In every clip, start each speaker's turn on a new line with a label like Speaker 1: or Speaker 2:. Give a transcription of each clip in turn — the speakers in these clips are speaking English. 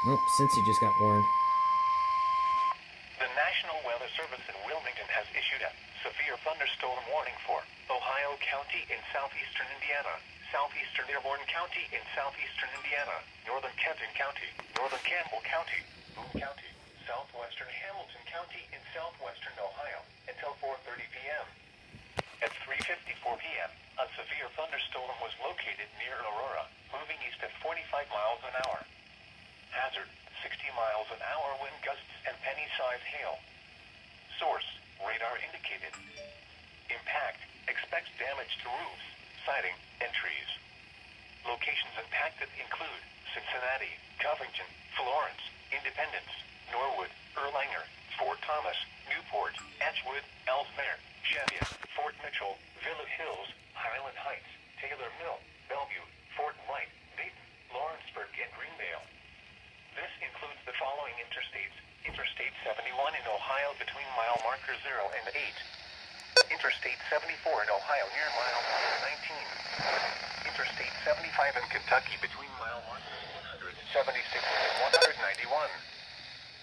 Speaker 1: Oh, Cincy just got warned.
Speaker 2: The National Weather Service in Wilmington has issued a severe thunderstorm warning for Ohio County in southeastern Indiana, southeastern Dearborn County in southeastern Indiana, northern Kenton County, northern Campbell County, Boone County, southwestern Hamilton County in southwestern Ohio until 4:30 p.m. At 3:54 p.m., a severe thunderstorm was located near Aurora, moving east at 45 miles an hour. Hazard, 60 miles an hour wind gusts and penny-sized hail. Source, radar indicated. Impact, expects damage to roofs, siding, and trees. Locations impacted include Cincinnati, Covington, Florence, Independence, Norwood, Erlanger, Fort Thomas, Newport, Edgewood, Ellesmere, Cheviot, Fort Mitchell, Villa Hills, Highland Heights, Taylor Mill, Bellevue, Fort Wright, Dayton, Lawrenceburg, and Greendale. This includes the following interstates: Interstate 71 in Ohio between mile marker 0 and 8. Interstate 74 in Ohio near mile marker 19. Interstate 75 in Kentucky between mile markers 176 and 191.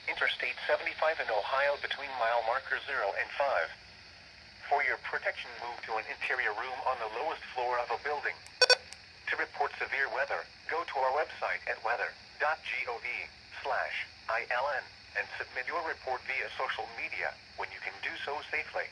Speaker 2: Interstate 75 in Ohio between mile marker 0 and 5. For your protection, move to an interior room on the lowest floor of a building. To report severe weather, go to our website at weather.gov/ILN and submit your report via social media when you can do so safely.